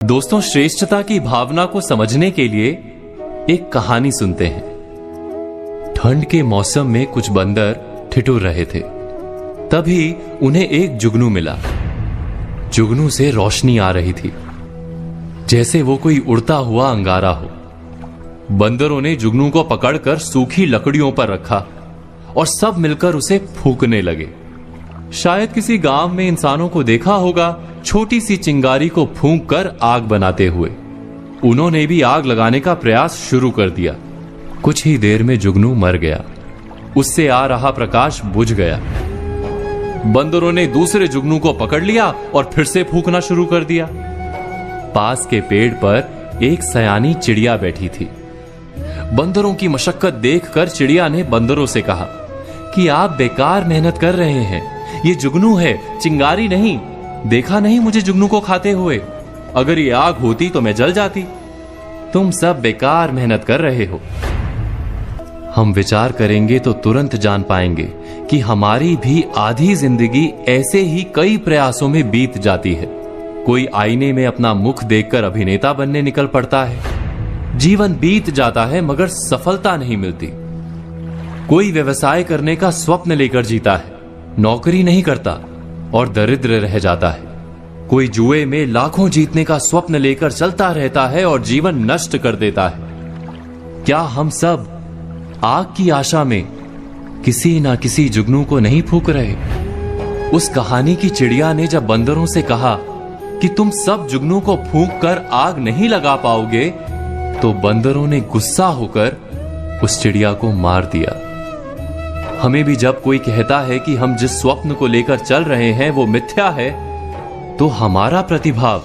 दोस्तों, श्रेष्ठता की भावना को समझने के लिए एक कहानी सुनते हैं। ठंड के मौसम में कुछ बंदर ठिठुर रहे थे। तभी उन्हें एक जुगनू मिला। जुगनू से रोशनी आ रही थी, जैसे वो कोई उड़ता हुआ अंगारा हो। बंदरों ने जुगनू को पकड़कर सूखी लकड़ियों पर रखा और सब मिलकर उसे फूंकने लगे। शायद किसी गांव में इंसानों को देखा होगा छोटी सी चिंगारी को फूंककर आग बनाते हुए। उन्होंने भी आग लगाने का प्रयास शुरू कर दिया। कुछ ही देर में जुगनू मर गया। उससे आ रहा प्रकाश बुझ गया। बंदरों ने दूसरे जुगनू को पकड़ लिया और फिर से फूंकना शुरू कर दिया। पास के पेड़ पर एक सयानी चिड़िया बैठी थी। बंदरों की मशक्कत देखकर चिड़िया ने बंदरों से कहा कि आप बेकार मेहनत कर रहे हैं। ये जुगनू है, चिंगारी नहीं। देखा नहीं मुझे जुगनू को खाते हुए? अगर ये आग होती तो मैं जल जाती। तुम सब बेकार मेहनत कर रहे हो। हम विचार करेंगे तो तुरंत जान पाएंगे कि हमारी भी आधी जिंदगी ऐसे ही कई प्रयासों में बीत जाती है। कोई आईने में अपना मुख देखकर अभिनेता बनने निकल पड़ता है। जीवन बीत जाता है मगर सफलता नहीं मिलती। कोई व्यवसाय करने का स्वप्न लेकर जीता है, नौकरी नहीं करता और दरिद्र रह जाता है। कोई जुए में लाखों जीतने का स्वप्न लेकर चलता रहता है और जीवन नष्ट कर देता है। क्या हम सब आग की आशा में किसी ना किसी जुगनू को नहीं फूंक रहे? उस कहानी की चिड़िया ने जब बंदरों से कहा कि तुम सब जुगनू को फूंक कर आग नहीं लगा पाओगे, तो बंदरों ने गुस्सा होकर उस चिड़िया को मार दिया। हमें भी जब कोई कहता है कि हम जिस स्वप्न को लेकर चल रहे हैं वो मिथ्या है, तो हमारा प्रतिभाव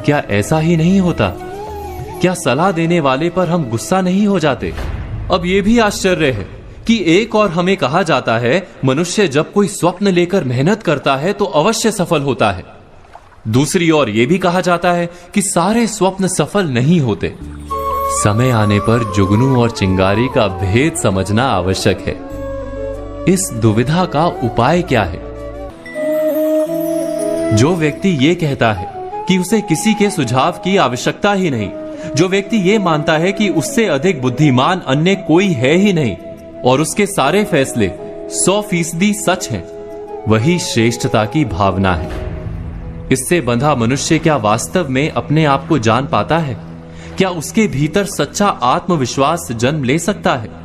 क्या ऐसा ही नहीं होता? क्या सलाह देने वाले पर हम गुस्सा नहीं हो जाते? अब यह भी आश्चर्य है कि एक और हमें कहा जाता है मनुष्य जब कोई स्वप्न लेकर मेहनत करता है तो अवश्य सफल होता है। दूसरी ओर यह भी कहा जाता है कि सारे स्वप्न सफल नहीं होते। समय आने पर जुगनू और चिंगारी का भेद समझना आवश्यक है। इस दुविधा का उपाय क्या है? जो व्यक्ति ये कहता है कि उसे किसी के सुझाव की आवश्यकता ही नहीं, जो व्यक्ति ये मानता है कि उससे अधिक बुद्धिमान अन्य कोई है ही नहीं और उसके सारे फैसले 100% सच हैं, वही श्रेष्ठता की भावना है। इससे बंधा मनुष्य क्या वास्तव में अपने आप को जान पाता है? क्या उसके भीतर सच्चा आत्मविश्वास जन्म ले सकता है?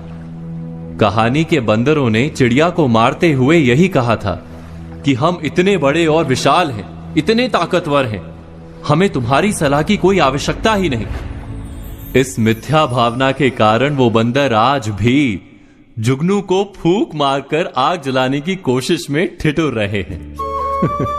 कहानी के बंदरों ने चिड़िया को मारते हुए यही कहा था कि हम इतने बड़े और विशाल हैं, इतने ताकतवर हैं, हमें तुम्हारी सलाह की कोई आवश्यकता ही नहीं। इस मिथ्या भावना के कारण वो बंदर आज भी जुगनू को फूंक मारकर आग जलाने की कोशिश में ठिठुर रहे हैं।